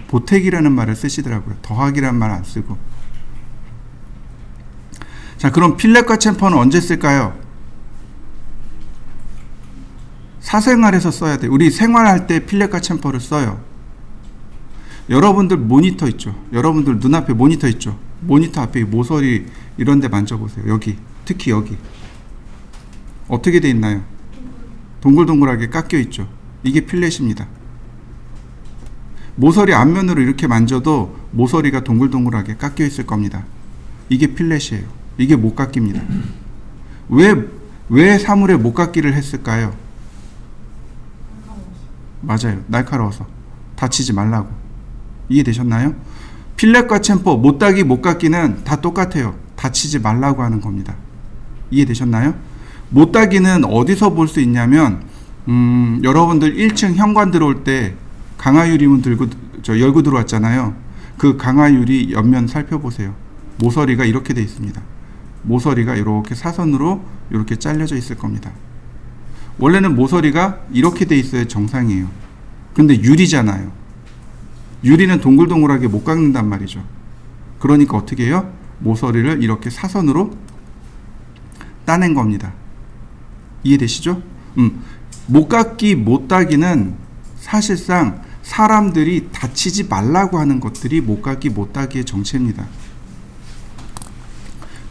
보태기라는 말을 쓰시더라고요. 더하기라는 말 안 쓰고. 자, 그럼 필렛과 챔퍼는 언제 쓸까요? 사생활에서 써야 돼요. 우리 생활할 때 필렛과 챔퍼를 써요. 여러분들 모니터 있죠. 여러분들 눈앞에 모니터 있죠. 모니터 앞에 모서리 이런 데 만져보세요. 여기, 특히 여기. 어떻게 돼 있나요? 동글동글하게 깎여 있죠. 이게 필렛입니다. 모서리 앞면으로 이렇게 만져도 모서리가 동글동글하게 깎여 있을 겁니다. 이게 필렛이에요. 이게 못깎기입니다. 왜 사물에 못깎기를 했을까요? 맞아요. 날카로워서. 다치지 말라고. 이해되셨나요? 필렛과 챔퍼, 못따기, 못깎기는 다 똑같아요. 다치지 말라고 하는 겁니다. 이해되셨나요? 못따기는 어디서 볼 수 있냐면, 여러분들 1층 현관 들어올 때 강화유리문 열고 들어왔잖아요. 그 강화유리 옆면 살펴보세요. 모서리가 이렇게 돼 있습니다. 모서리가 이렇게 사선으로 이렇게 잘려져 있을 겁니다. 원래는 모서리가 이렇게 돼 있어야 정상이에요. 근데 유리잖아요. 유리는 동글동글하게 못 깎는단 말이죠. 그러니까 어떻게 해요? 모서리를 이렇게 사선으로 따낸 겁니다. 이해되시죠? 못깎기, 못따기는 사실상 사람들이 다치지 말라고 하는 것들이 못깎기, 못따기의 정체입니다.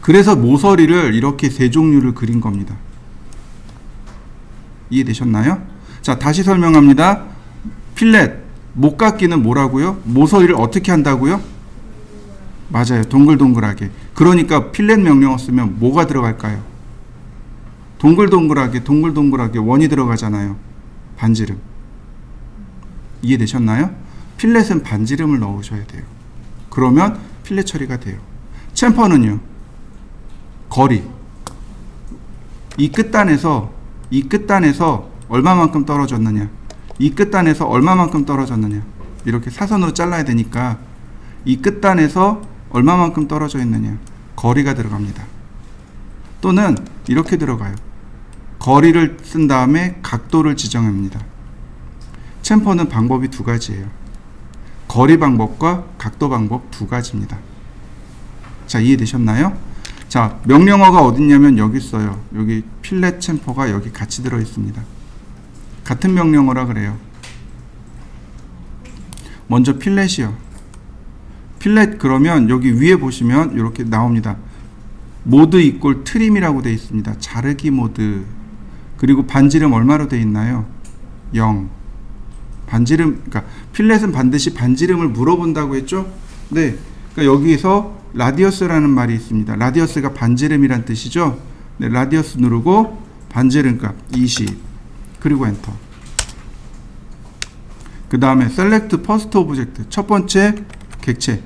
그래서 모서리를 이렇게 세 종류를 그린 겁니다. 이해되셨나요? 자, 다시 설명합니다. 필렛, 못깎기는 뭐라고요? 모서리를 어떻게 한다고요? 맞아요. 동글동글하게. 그러니까 필렛 명령어 쓰면 뭐가 들어갈까요? 동글동글하게 원이 들어가잖아요. 반지름. 이해되셨나요? 필렛은 반지름을 넣으셔야 돼요. 그러면 필렛 처리가 돼요. 챔퍼는요, 거리. 이 끝단에서 얼마만큼 떨어졌느냐, 이 끝단에서 얼마만큼 떨어졌느냐, 이렇게 사선으로 잘라야 되니까 이 끝단에서 얼마만큼 떨어져 있느냐, 거리가 들어갑니다. 또는 이렇게 들어가요. 거리를 쓴 다음에 각도를 지정합니다. 챔퍼는 방법이 두 가지예요. 거리 방법과 각도 방법 두 가지입니다. 자, 이해되셨나요? 자, 명령어가 어딨냐면 여기 있어요. 여기 필렛, 챔퍼가 여기 같이 들어 있습니다. 같은 명령어라 그래요. 먼저 필렛이요. 필렛 그러면 여기 위에 보시면 이렇게 나옵니다. 모드 이꼴 트림이라고 되어 있습니다. 자르기 모드. 그리고 반지름 얼마로 되어 있나요? 0. 반지름, 그러니까 필렛은 반드시 반지름을 물어본다고 했죠? 네. 그러니까 여기서 라디어스라는 말이 있습니다. 라디어스가 반지름이란 뜻이죠? 네, 라디어스 누르고 반지름 값 20. 그리고 엔터. 그 다음에 셀렉트 퍼스트 오브젝트. 첫 번째 객체.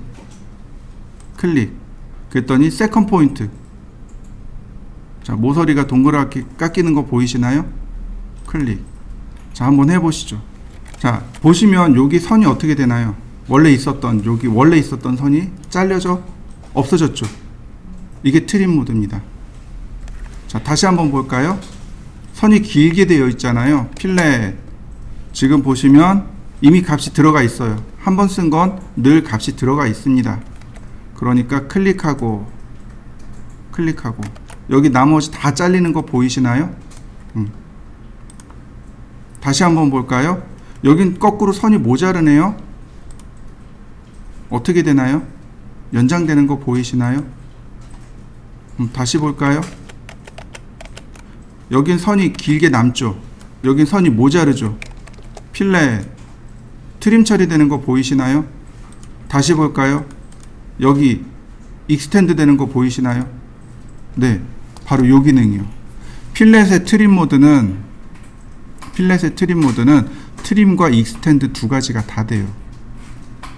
클릭. 그랬더니 세컨 포인트. 자, 모서리가 동그랗게 깎이는 거 보이시나요? 클릭. 자, 한번 해보시죠. 자, 보시면 여기 선이 어떻게 되나요? 원래 있었던 선이 잘려져 없어졌죠. 이게 트림 모드입니다. 자, 다시 한번 볼까요? 선이 길게 되어 있잖아요. 필렛. 지금 보시면 이미 값이 들어가 있어요. 한 번 쓴 건 늘 값이 들어가 있습니다. 그러니까 클릭하고 여기 나머지 다 잘리는 거 보이시나요? 다시 한번 볼까요? 여긴 거꾸로 선이 모자르네요. 어떻게 되나요? 연장되는 거 보이시나요? 다시 볼까요? 여긴 선이 길게 남죠. 여긴 선이 모자르죠. 필렛 트림 처리되는 거 보이시나요? 다시 볼까요? 여기 익스텐드 되는 거 보이시나요? 네, 바로 요 기능이요. 필렛의 트림 모드는 트림과 익스텐드 두 가지가 다 돼요.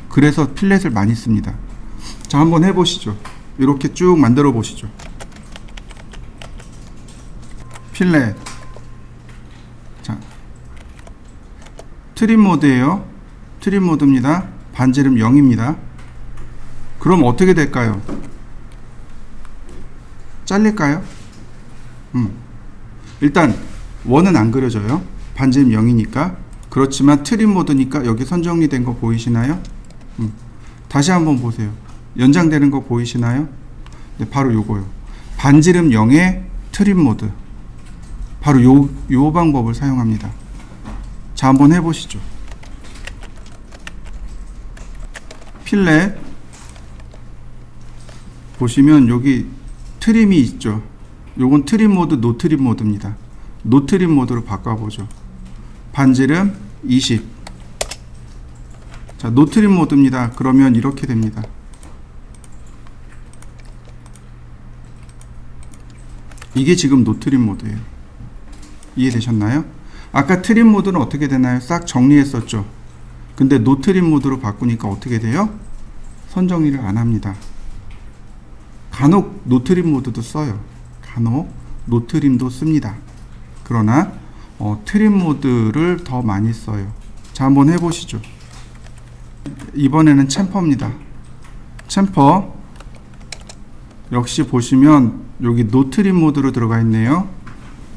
그래서 필렛을 많이 씁니다. 자, 한번 해보시죠. 이렇게 쭉 만들어 보시죠. 필렛. 자, 트림 모드예요. 트림 모드입니다. 반지름 0입니다. 그럼 어떻게 될까요? 잘릴까요? 일단 원은 안 그려져요. 반지름 0이니까. 그렇지만 트림 모드니까 여기 선 정리된 거 보이시나요? 다시 한번 보세요. 연장되는 거 보이시나요? 네, 바로 요거요. 반지름 0의 트림 모드. 바로 요 방법을 사용합니다. 자, 한번 해보시죠. 필렛 보시면 여기 트림이 있죠. 요건 트림 모드, 노 트림 모드입니다. 노 트림 모드로 바꿔보죠. 반지름 20. 자, 노 트림 모드입니다. 그러면 이렇게 됩니다. 이게 지금 노 트림 모드예요. 이해되셨나요? 아까 트림 모드는 어떻게 되나요? 싹 정리했었죠. 근데 노 트림 모드로 바꾸니까 어떻게 돼요? 선 정리를 안 합니다. 간혹 노 트림 모드도 써요. 간혹 노 트림도 씁니다. 그러나 트림 모드를 더 많이 써요. 자, 한번 해보시죠. 이번에는 챔퍼입니다. 챔퍼 역시 보시면 여기 노 트림 모드로 들어가 있네요.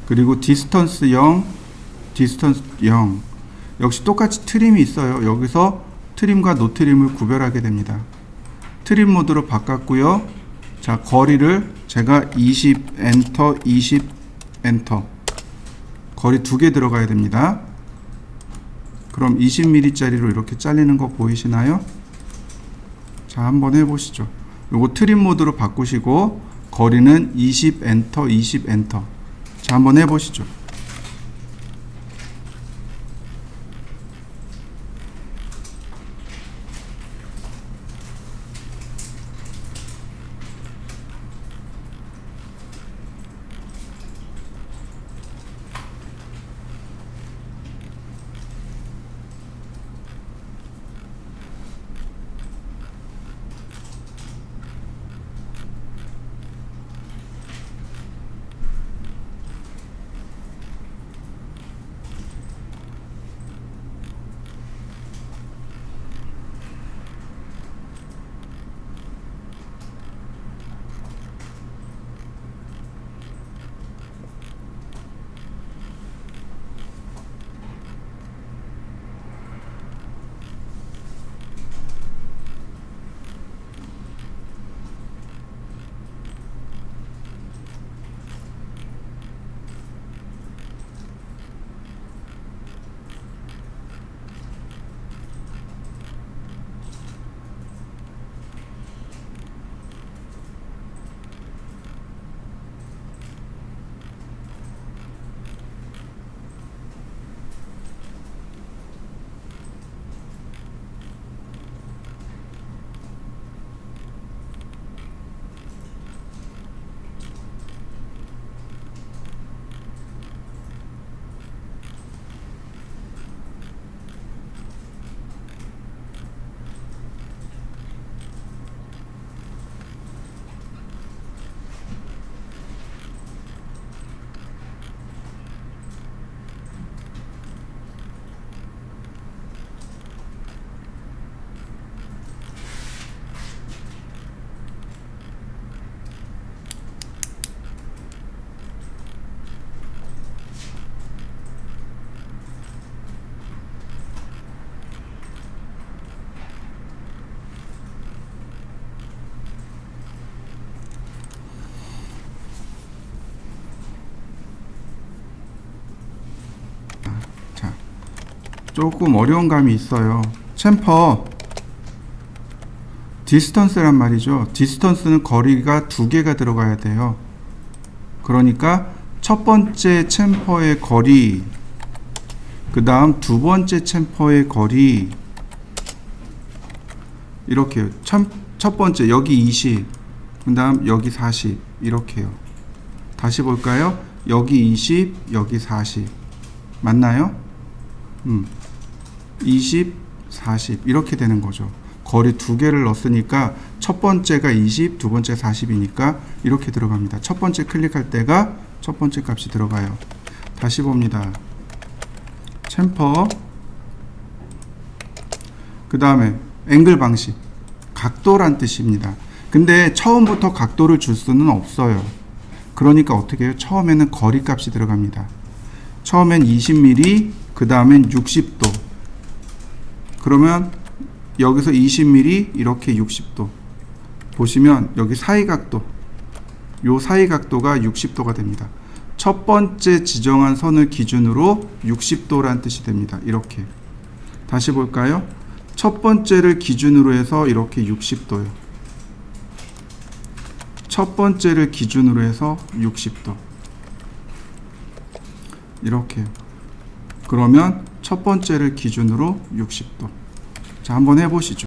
그리고 디스턴스 0, 디스턴스 0 역시 똑같이 트림이 있어요. 여기서 트림과 노 트림을 구별하게 됩니다. 트림 모드로 바꿨고요. 자, 거리를 제가 20 엔터, 20 엔터. 거리 2개 들어가야 됩니다. 그럼 20mm 짜리로 이렇게 잘리는 거 보이시나요? 자, 한번 해보시죠. 요거 트림 모드로 바꾸시고 거리는 20 엔터, 20 엔터. 자, 한번 해보시죠. 조금 어려운 감이 있어요. 챔퍼 디스턴스란 말이죠. 디스턴스는 거리가 두 개가 들어가야 돼요. 그러니까 첫 번째 챔퍼의 거리, 그 다음 두 번째 챔퍼의 거리, 이렇게요. 첫 번째 여기 20, 그 다음 여기 40, 이렇게요. 다시 볼까요? 여기 20, 여기 40 맞나요? 20, 40 이렇게 되는 거죠. 거리 두 개를 넣었으니까 첫 번째가 20, 두 번째 40이니까 이렇게 들어갑니다. 첫 번째 클릭할 때가 첫 번째 값이 들어가요. 다시 봅니다. 챔퍼, 그 다음에 앵글 방식, 각도란 뜻입니다. 근데 처음부터 각도를 줄 수는 없어요. 그러니까 어떻게 해요? 처음에는 거리 값이 들어갑니다. 처음엔 20mm, 그 다음엔 60도. 그러면 여기서 20mm, 이렇게 60도. 보시면 여기 사이각도, 요 사이각도가 60도가 됩니다. 첫 번째 지정한 선을 기준으로 60도란 뜻이 됩니다. 이렇게. 다시 볼까요? 첫 번째를 기준으로 해서 이렇게 60도요. 첫 번째를 기준으로 해서 60도. 이렇게. 그러면 첫 번째를 기준으로 60도. 자, 한번 해보시죠.